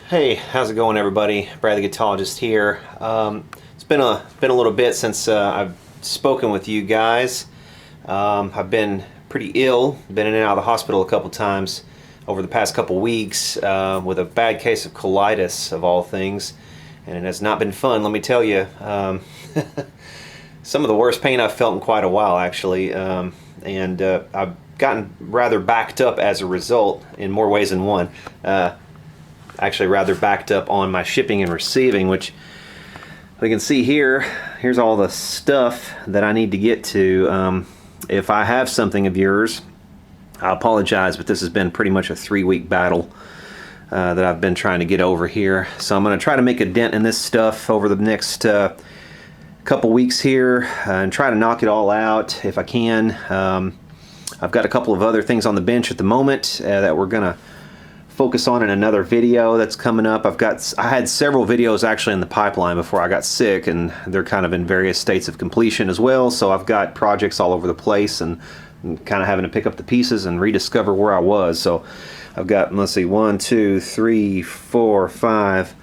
Hey, how's it going, everybody? Brad the Guitologist here. It's been a little bit since I've spoken with you guys. I've been pretty ill, been in and out of the hospital a couple times over the past couple weeks with a bad case of colitis, of all things, and it has not been fun, let me tell you. Some of the worst pain I've felt in quite a while, actually, and I've gotten rather backed up as a result in more ways than one. Actually rather backed up on my shipping and receiving, which we can see here. Here's all the stuff that I need to get to. If I have something of yours, I apologize, but this has been pretty much a 3-week battle that I've been trying to get over here. So I'm going to try to make a dent in this stuff over the next couple weeks here and try to knock it all out if I can. I've got a couple of other things on the bench at the moment that we're going to focus on in another video that's coming up. I had several videos actually in the pipeline before I got sick, and they're kind of in various states of completion as well, so I've got projects all over the place and kind of having to pick up the pieces and rediscover where I was. So I've got, let's see, 1, 2, 3, 4, 5,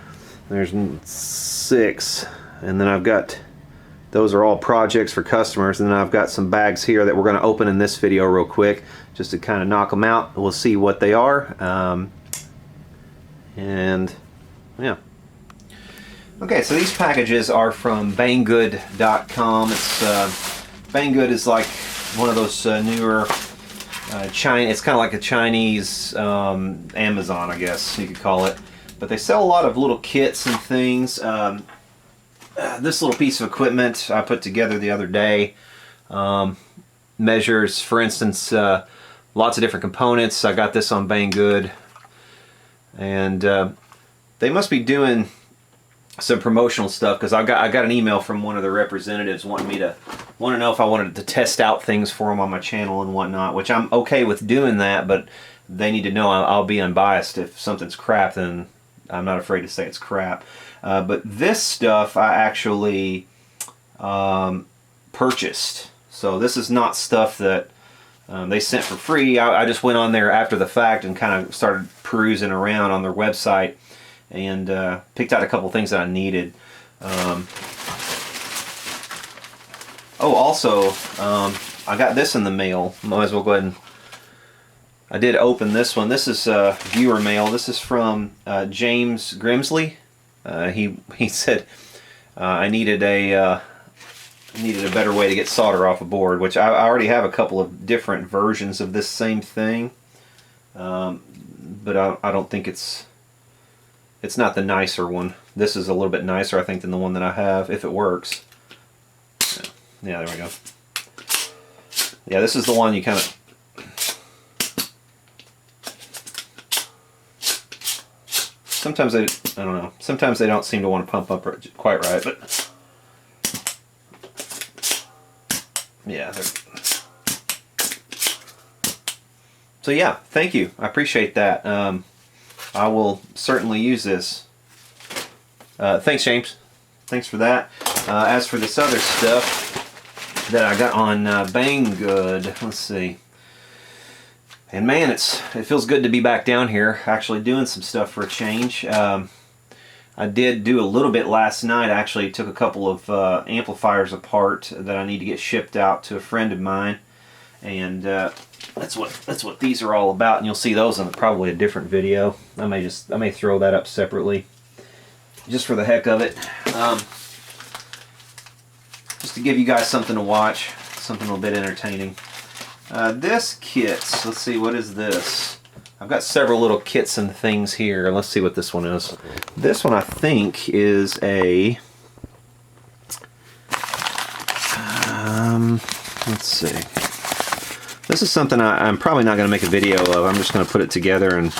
there's 6, and then I've got, those are all projects for customers, and then I've got some bags here that we're going to open in this video real quick just to kind of knock them out. We'll see what they are. And yeah. Okay, so these packages are from Banggood.com. Banggood is like one of those newer it's kind of like a Chinese Amazon, I guess you could call it. But they sell a lot of little kits and things. This little piece of equipment I put together the other day measures, for instance, lots of different components. I got this on Banggood, and they must be doing some promotional stuff, because I got an email from one of the representatives wanting to know if I wanted to test out things for them on my channel and whatnot, which I'm okay with doing that, but they need to know I'll be unbiased. If something's crap, then I'm not afraid to say it's crap. But this stuff I actually purchased. So this is not stuff that they sent for free. I just went on there after the fact and kind of started perusing around on their website and picked out a couple things that I needed. Oh, also, I got this in the mail. Might as well go ahead and... I did open this one. This is viewer mail. This is from James Grimsley. He said I needed a better way to get solder off a board, which I already have a couple of different versions of this same thing, but I don't think it's not the nicer one. This is a little bit nicer, I think, than the one that I have, if it works. Yeah, there we go. Yeah, this is the one you kind of... Sometimes I don't know. Sometimes they don't seem to want to pump up quite right, but yeah. So yeah, thank you. I appreciate that. I will certainly use this. Thanks, James. Thanks for that. As for this other stuff that I got on Banggood, let's see. And man, it feels good to be back down here, actually doing some stuff for a change. I did do a little bit last night. I actually took a couple of amplifiers apart that I need to get shipped out to a friend of mine, and that's what these are all about. And you'll see those in probably a different video. I may throw that up separately, just for the heck of it, just to give you guys something to watch, something a little bit entertaining. This kit, let's see, what is this? I've got several little kits and things here. Let's see what this one is. This one, I think, is a... let's see. This is something I'm probably not going to make a video of. I'm just going to put it together, and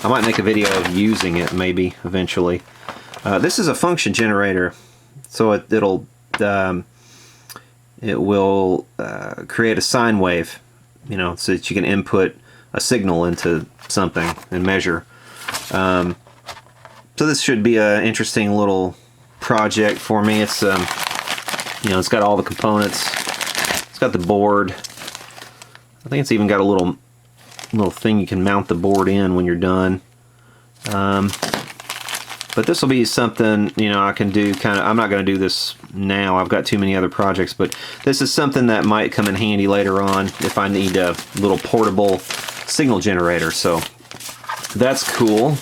I might make a video of using it, maybe, eventually. This is a function generator, so it will create a sine wave, you know, so that you can input a signal into something and measure. So this should be an interesting little project for me. It's you know, it's got all the components. It's got the board. I think it's even got a little thing you can mount the board in when you're done. But this will be something, you know, I can do kind of, I'm not going to do this now, I've got too many other projects, but this is something that might come in handy later on if I need a little portable signal generator. So that's cool.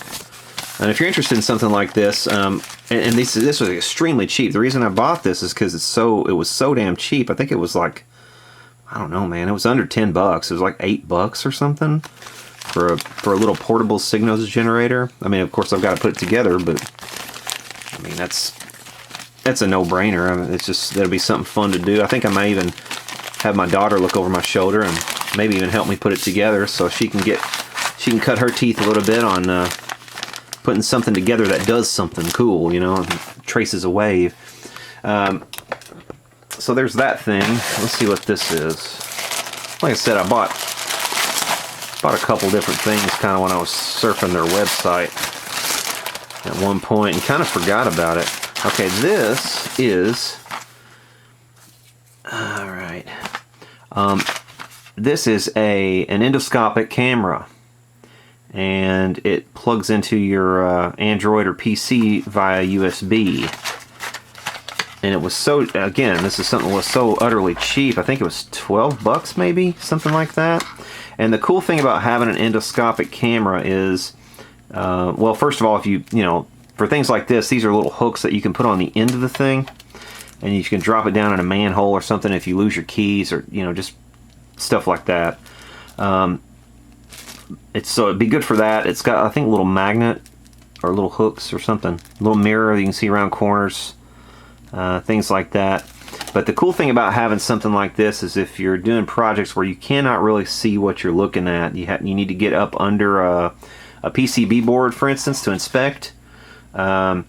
And if you're interested in something like this, and this was extremely cheap. The reason I bought this is because it was so damn cheap. I think it was like, I don't know, man, it was under 10 bucks. It was like $8 or something for a little portable signals generator. I mean, of course I've got to put it together, but I mean, that's a no-brainer. I mean, it's just, that'll be something fun to do. I think I may even have my daughter look over my shoulder and maybe even help me put it together so she can cut her teeth a little bit on putting something together that does something cool, you know, and traces a wave. So there's that thing. Let's see what this is. Like I said, I bought a couple different things kind of when I was surfing their website at one point and kind of forgot about it. Okay, this is, all right, this is an endoscopic camera, and it plugs into your Android or PC via USB. And it was so, again, this is something that was so utterly cheap. I think it was 12 bucks maybe, something like that. And the cool thing about having an endoscopic camera is, well, first of all, if you know, for things like this, these are little hooks that you can put on the end of the thing, and you can drop it down in a manhole or something if you lose your keys, or, you know, just stuff like that. So it'd be good for that. It's got, I think, a little magnet or little hooks or something, a little mirror you can see around corners, things like that. But the cool thing about having something like this is if you're doing projects where you cannot really see what you're looking at, you need to get up under a PCB board, for instance, to inspect. You know,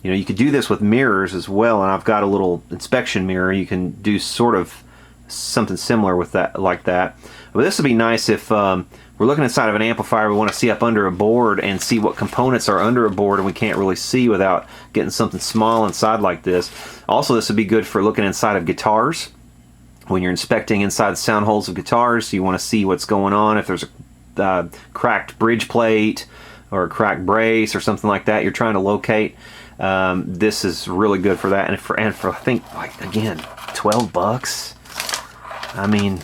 you could do this with mirrors as well, and I've got a little inspection mirror. You can do sort of something similar with that, like that. But this would be nice if we're looking inside of an amplifier, we want to see up under a board and see what components are under a board, and we can't really see without getting something small inside like this. Also, this would be good for looking inside of guitars. When you're inspecting inside the sound holes of guitars, you want to see what's going on. If there's a cracked bridge plate or a cracked brace or something like that you're trying to locate, this is really good for that. And for I think, like, again, 12 bucks. I mean,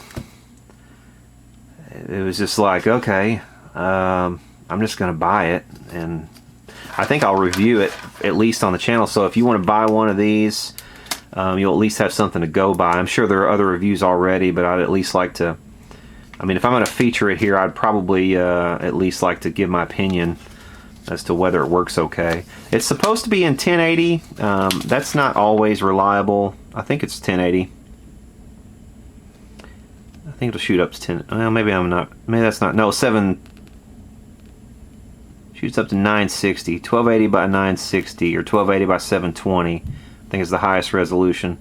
it was just like, okay, I'm just going to buy it, and I think I'll review it at least on the channel. So if you want to buy one of these, you'll at least have something to go by. I'm sure there are other reviews already, but I'd at least like to, I mean, if I'm going to feature it here, I'd probably at least like to give my opinion as to whether it works okay. It's supposed to be in 1080. That's not always reliable. I think it's 1080. I think it'll shoot up to 10. Well, maybe I'm not. Maybe that's not. No, 7 shoots up to 960. 1280 by 960 or 1280 by 720. I think is the highest resolution.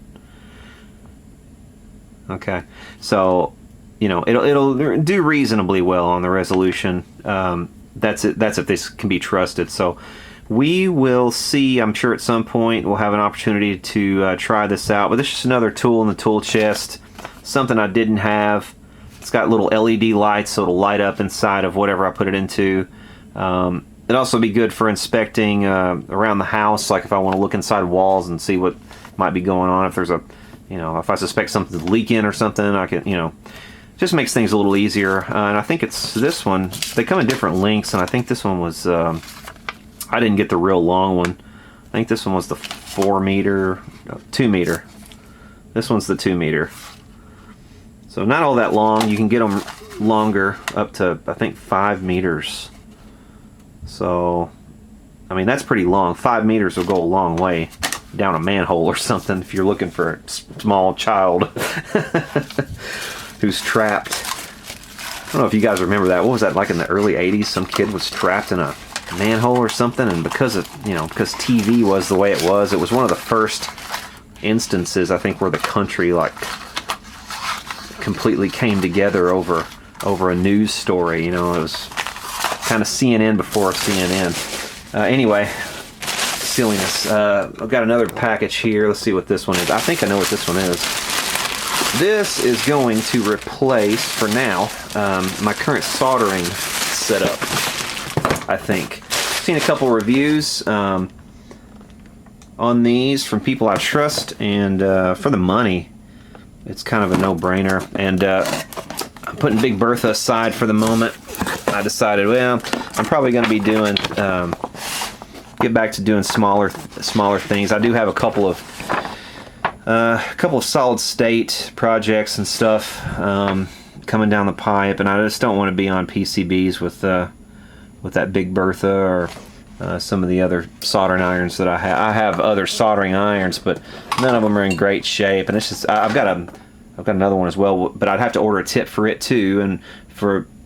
Okay, so you know it'll do reasonably well on the resolution. That's it. That's if this can be trusted. So we will see. I'm sure at some point we'll have an opportunity to try this out. But this is just another tool in the tool chest. Something I didn't have. It's got little LED lights, so it'll light up inside of whatever I put it into. It'd also be good for inspecting around the house, like if I want to look inside walls and see what might be going on. If there's a, you know, if I suspect something's leaking or something, I can, you know, just makes things a little easier. And I think it's this one. They come in different lengths, and I think this one was. I didn't get the real long one. I think this one was the 4 meter, 2 meter. This one's the 2 meter. So not all that long. You can get them longer, up to I think 5 meters. So, I mean, that's pretty long. 5 meters will go a long way down a manhole or something if you're looking for a small child who's trapped. I don't know if you guys remember that. What was that, like in the early 80s? Some kid was trapped in a manhole or something, and because of, you know, because TV was the way it was one of the first instances, I think, where the country, like, completely came together over a news story. You know, it was kind of CNN before CNN. Anyway, silliness. I've got another package here. Let's see what this one is. I think I know what this one is. This is going to replace, for now, my current soldering setup, I think. seen a couple reviews on these from people I trust, and for the money, it's kind of a no-brainer. And I'm putting Big Bertha aside for the moment. I decided, well, I'm probably going to be doing get back to doing smaller things. I do have a couple of solid state projects and stuff coming down the pipe, and I just don't want to be on PCBs with that Big Bertha or some of the other soldering irons that I have. I have other soldering irons, but none of them are in great shape, and it's just I've got another one as well, but I'd have to order a tip for it too. And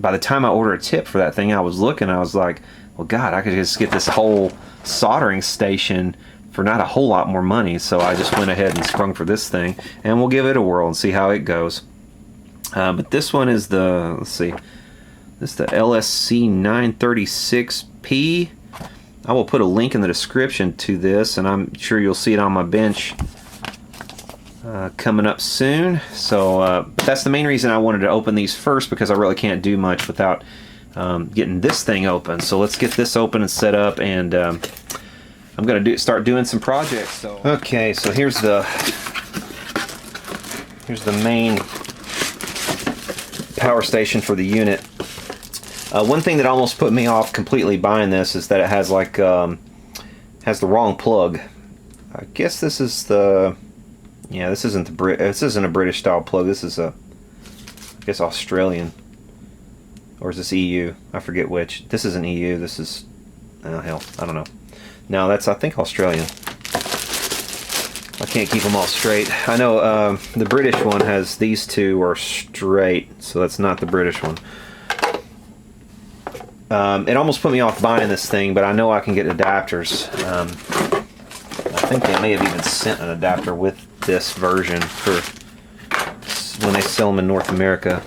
by the time I order a tip for that thing, I was like, well, God, I could just get this whole soldering station for not a whole lot more money. So I just went ahead and sprung for this thing, and we'll give it a whirl and see how it goes. But this one is the, let's see, this is the LSC 936P. I will put a link in the description to this, and I'm sure you'll see it on my bench coming up soon. So but that's the main reason I wanted to open these first, because I really can't do much without getting this thing open. So let's get this open and set up, and I'm gonna start doing some projects. So okay, so here's the main power station for the unit. One thing that almost put me off completely buying this is that it has like has the wrong plug. I guess this is the, yeah, this isn't a British style plug. This is I guess Australian, or is this EU? I forget which. This isn't EU. This is, oh hell, I don't know. No, that's, I think, Australian. I can't keep them all straight. I know the British one has, these two are straight, so that's not the British one. It almost put me off buying this thing, but I know I can get adapters. I think they may have even sent an adapter with this version for when they sell them in North America.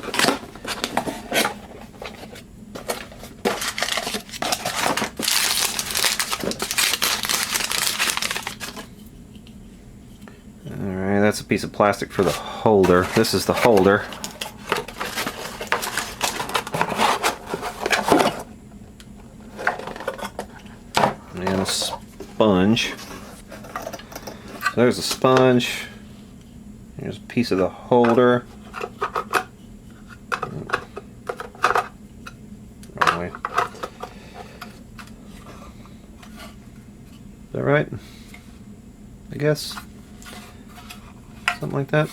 Alright, that's a piece of plastic for the holder. This is the holder. And a sponge. So there's a sponge. Here's a piece of the holder. Wrong way. Is that right? I guess. Something like that.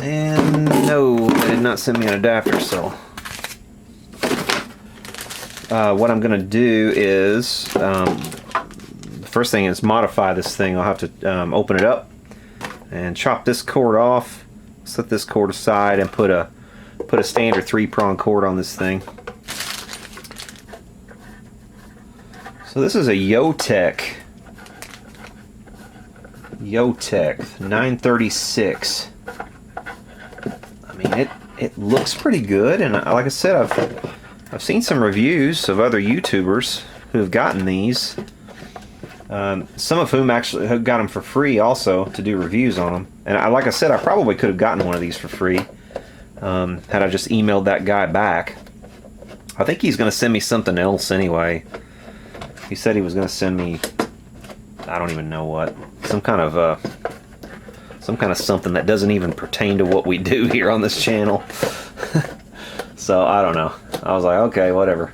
And no, they did not send me an adapter, so what I'm going to do is the first thing is modify this thing. I'll have to open it up and chop this cord off, set this cord aside, and put a standard 3-prong cord on this thing. So this is a Yotec 936. I mean, it looks pretty good, and like I said, I've seen some reviews of other YouTubers who have gotten these. Some of whom actually have got them for free also to do reviews on them. And like I said, I probably could have gotten one of these for free had I just emailed that guy back. I think he's going to send me something else anyway. He said he was going to send me, I don't even know what, some kind of something that doesn't even pertain to what we do here on this channel. So I don't know. I was like, okay, whatever.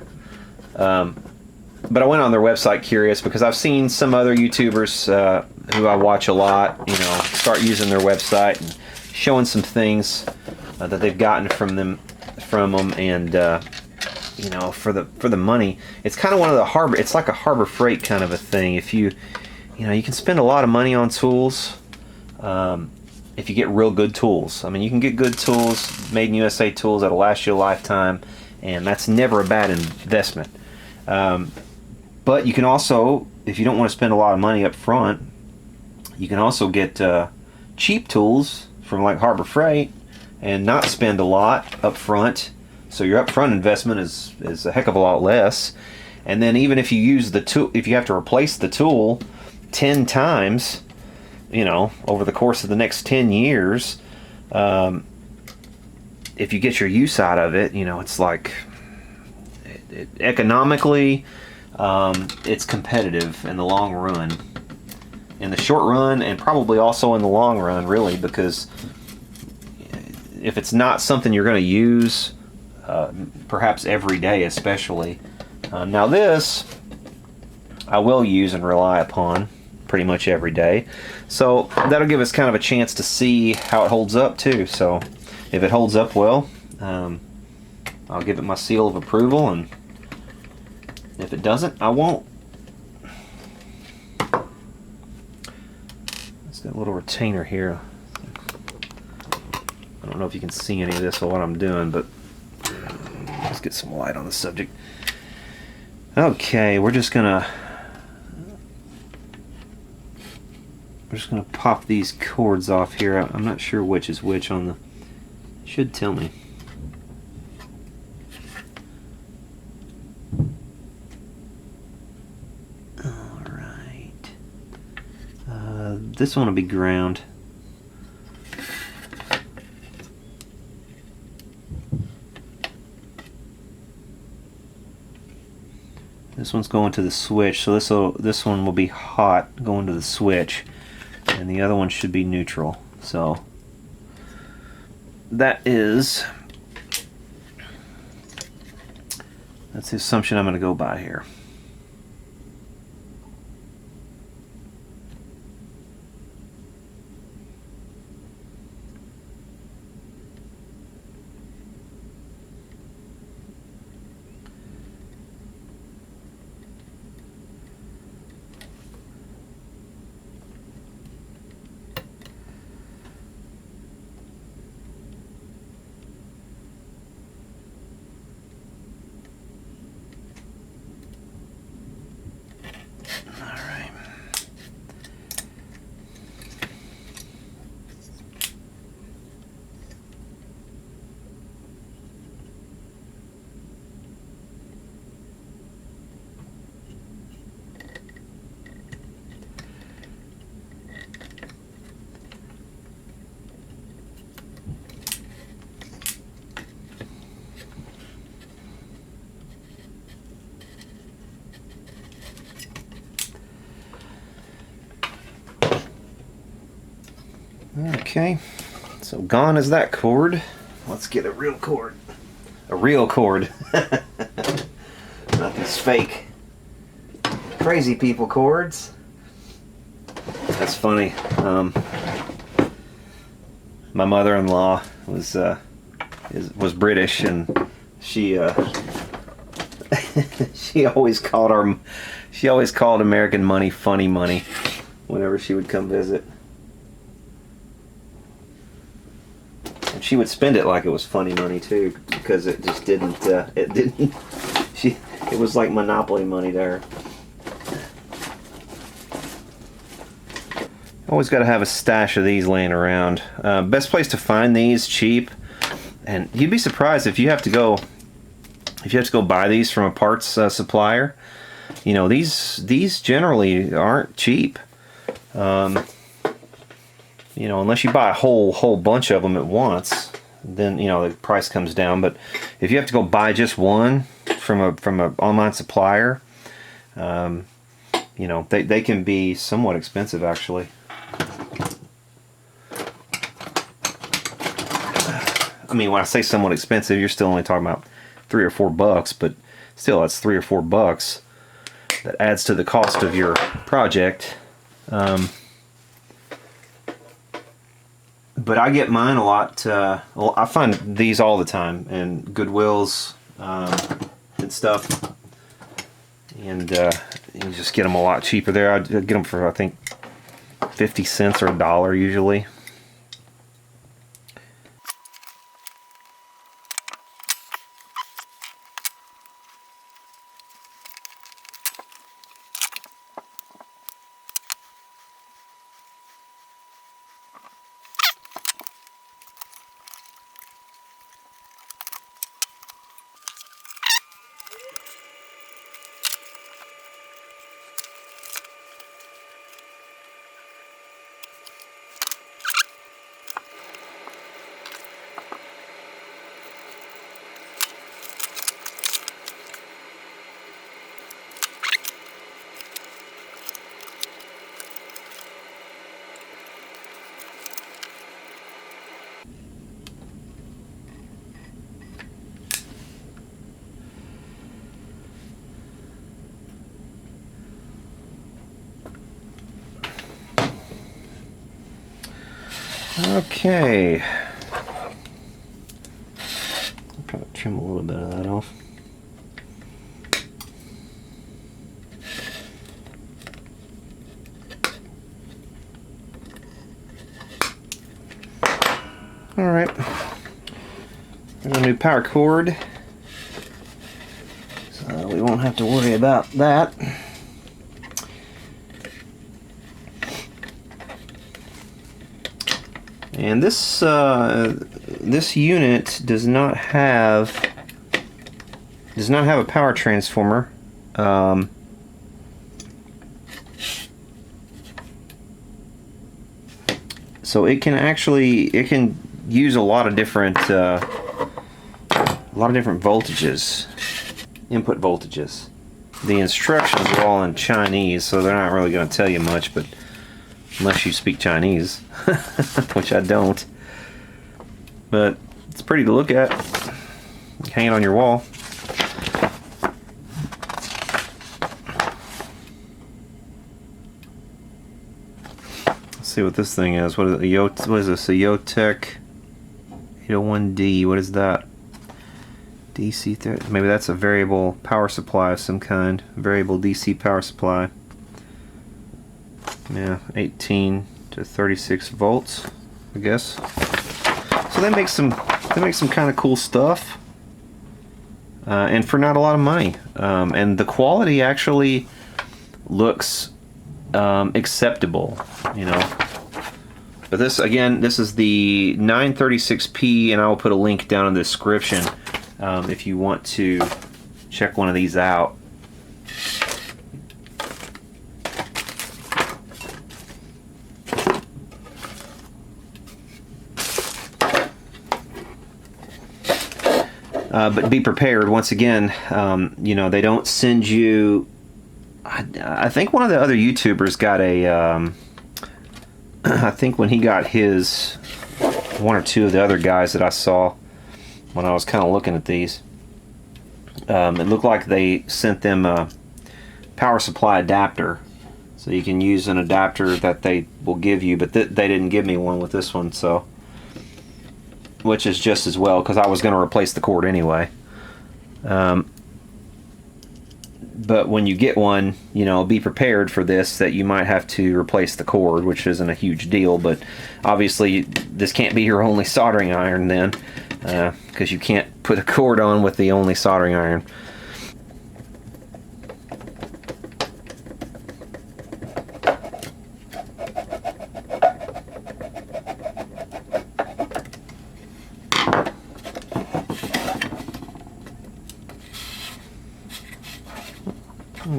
But I went on their website curious because I've seen some other YouTubers who I watch a lot, you know, start using their website and showing some things that they've gotten from them, and you know, for the money, it's kind of one of the harbor. It's like a Harbor Freight kind of a thing. If you know, you can spend a lot of money on tools if you get real good tools. I mean, you can get good tools, made in USA tools that'll last you a lifetime, and that's never a bad investment. But you can also, if you don't want to spend a lot of money up front, you can also get cheap tools from like Harbor Freight and not spend a lot up front. So your upfront investment is a heck of a lot less. And then even if you use the tool, if you have to replace the tool 10 times, you know, over the course of the next 10 years, if you get your use out of it, you know, it's like economically, it's competitive in the long run. In the short run, and probably also in the long run, really, because if it's not something you're going to use, perhaps every day especially. Now this, I will use and rely upon pretty much every day. So that'll give us kind of a chance to see how it holds up too. So if it holds up well, I'll give it my seal of approval, and if it doesn't, I won't. It's got a little retainer here. I don't know if you can see any of this or what I'm doing, but let's get some light on the subject. Okay, we're just gonna pop these cords off here. I'm not sure which is which on the. It should tell me. All right. This one will be ground. This one's going to the switch, so this one will be hot going to the switch, and the other one should be neutral. So that's the assumption I'm going to go by here. Okay, so gone is that cord. Let's get a real cord. A real cord. Not these fake crazy people cords. That's funny. My mother-in-law was British, and she she always called American money funny money whenever she would come visit. She would spend it like it was funny money too, because it just didn't. It was like Monopoly money to her. Always got to have a stash of these laying around. Best place to find these cheap, and you'd be surprised if you have to go buy these from a parts supplier. You know, these generally aren't cheap. You know, unless you buy a whole bunch of them at once, then you know the price comes down. But if you have to go buy just one from a online supplier, you know they can be somewhat expensive actually. I mean, when I say somewhat expensive, you're still only talking about $3 or $4, but still, that's $3 or $4 that adds to the cost of your project. But I get mine a lot. Well, I find these all the time in Goodwills and stuff, and you just get them a lot cheaper there. I get them for I think 50 cents or $1 usually. Okay. I'll try to trim a little bit of that off. Alright. There's a new power cord. So we won't have to worry about that. And this this unit does not have a power transformer. So it can use a lot of different voltages, input voltages. The instructions are all in Chinese, so they're not really going to tell you much, but unless you speak Chinese, which I don't. But it's pretty to look at. Hang it on your wall. Let's see what this thing is. What is this? A Yotec 801D. What is that? DC 30. Maybe that's a variable power supply of some kind. Variable DC power supply. Yeah, 18 to 36 volts, I guess. So they make some kind of cool stuff, and for not a lot of money. And the quality actually looks acceptable, you know. But this, again, this is the 936p, and I will put a link down in the description if you want to check one of these out. But be prepared. Once again, you know, they don't send you. I think one of the other YouTubers got a. I think when he got his, one or two of the other guys that I saw when I was kind of looking at these, it looked like they sent them a power supply adapter, so you can use an adapter that they will give you. But they didn't give me one with this one, so. Which is just as well, because I was going to replace the cord anyway. But when you get one, you know, be prepared for this, that you might have to replace the cord, which isn't a huge deal. But obviously, this can't be your only soldering iron then, because you can't put a cord on with the only soldering iron.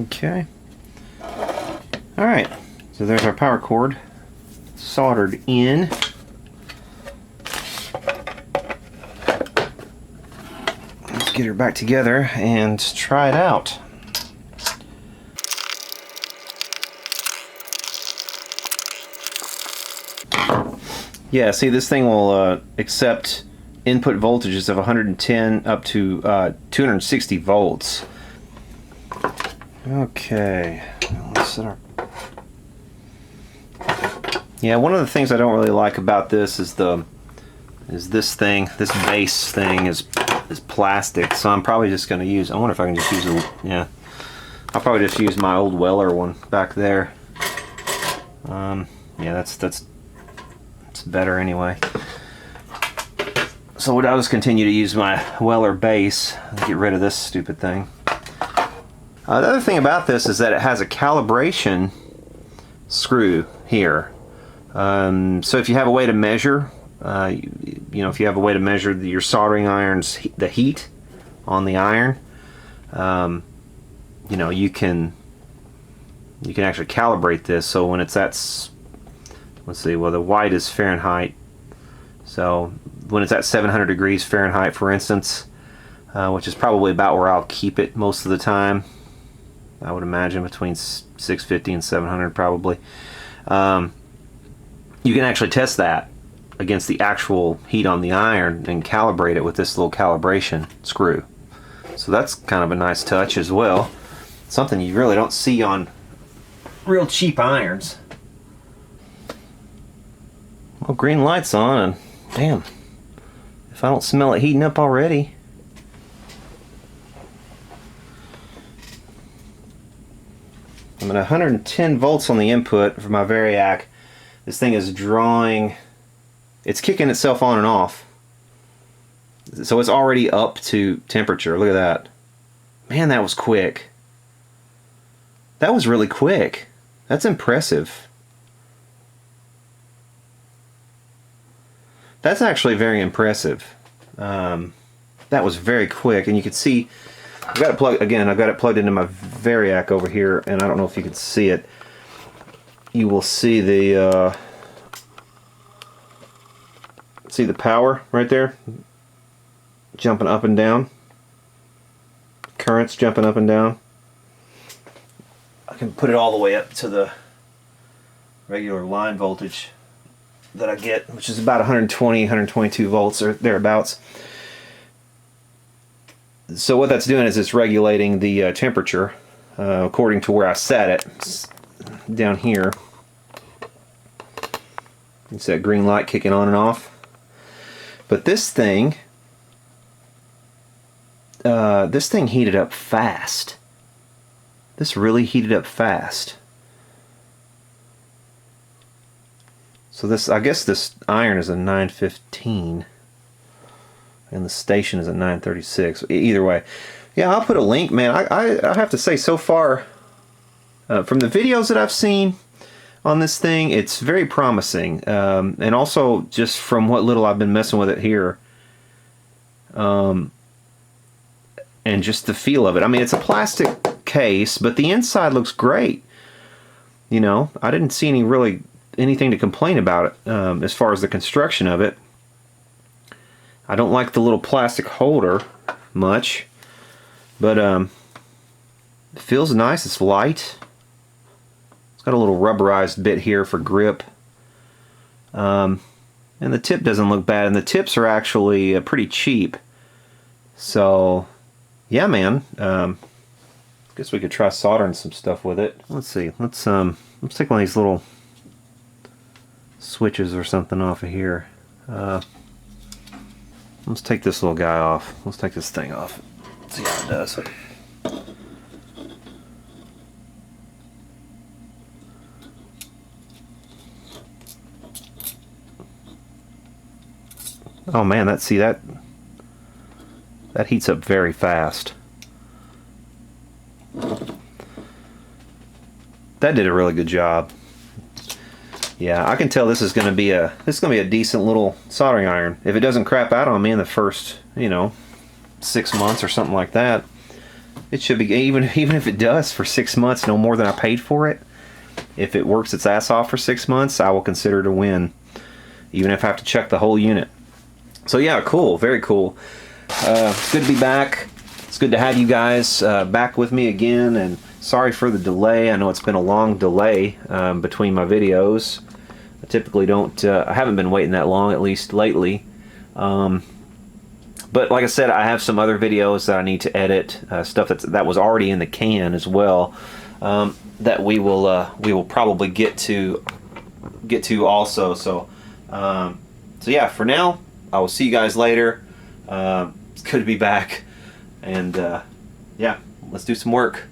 Okay. Alright, so there's our power cord soldered in. Let's get her back together and try it out. Yeah, see, this thing will accept input voltages of 110 up to 260 volts. Okay, let's set our... Yeah, one of the things I don't really like about this is this thing, this base thing is plastic, so I'm probably just going to use, I wonder if I can just use I'll probably just use my old Weller one back there. Yeah, that's better anyway. So I'll just continue to use my Weller base and get rid of this stupid thing. The other thing about this is that it has a calibration screw here. So if you have a way to measure, you know, if you have a way to measure your soldering iron's the heat on the iron, you know, you can actually calibrate this. So when it's at, let's see, well, the white is Fahrenheit. So when it's at 700 degrees Fahrenheit, for instance, which is probably about where I'll keep it most of the time. I would imagine between 650 and 700 probably. You can actually test that against the actual heat on the iron and calibrate it with this little calibration screw. So that's kind of a nice touch as well. Something you really don't see on real cheap irons. Oh, green light's on, and damn, if I don't smell it heating up already. I'm at 110 volts on the input for my Variac. This thing is drawing, it's kicking itself on and off. So it's already up to temperature. Look at that. Man, that was quick. That was really quick. That's impressive. That's actually very impressive. That was very quick, and you can see I've got it plugged again. I've got it plugged into my Variac over here, and I don't know if you can see it. You will see the power right there, jumping up and down. Currents jumping up and down. I can put it all the way up to the regular line voltage that I get, which is about 120, 122 volts or thereabouts. So what that's doing is it's regulating the temperature according to where I set it. Down here, it's that green light kicking on and off. But this thing heated up fast. This really heated up fast. So this, I guess this iron is a 915 and the station is a 936. Either way, yeah, I'll put a link, man. I have to say, so far from the videos that I've seen on this thing, it's very promising, and also just from what little I've been messing with it here, and just the feel of it. I mean, it's a plastic case, but the inside looks great. You know, I didn't see anything to complain about it as far as the construction of it. I don't like the little plastic holder much, but it feels nice. It's light. It's got a little rubberized bit here for grip, and the tip doesn't look bad, and the tips are actually pretty cheap. So yeah, man, guess we could try soldering some stuff with it. Let's see, let's take one of these little switches or something off of here. Let's take this little guy off. Let's take this thing off. Let's see how it does. Oh man, that heats up very fast. That did a really good job. Yeah, I can tell this is going to be a decent little soldering iron. If it doesn't crap out on me in the first, 6 months or something like that, it should be, even if it does for 6 months, no more than I paid for it. If it works its ass off for 6 months, I will consider it a win, even if I have to check the whole unit. So yeah, cool, very cool. It's good to be back. It's good to have you guys back with me again, and sorry for the delay. I know it's been a long delay between my videos. I typically don't, I haven't been waiting that long, at least lately. But like I said, I have some other videos that I need to edit, stuff that was already in the can as well, that we will probably get to also. So yeah, for now, I will see you guys later. It's good to be back, and yeah, let's do some work.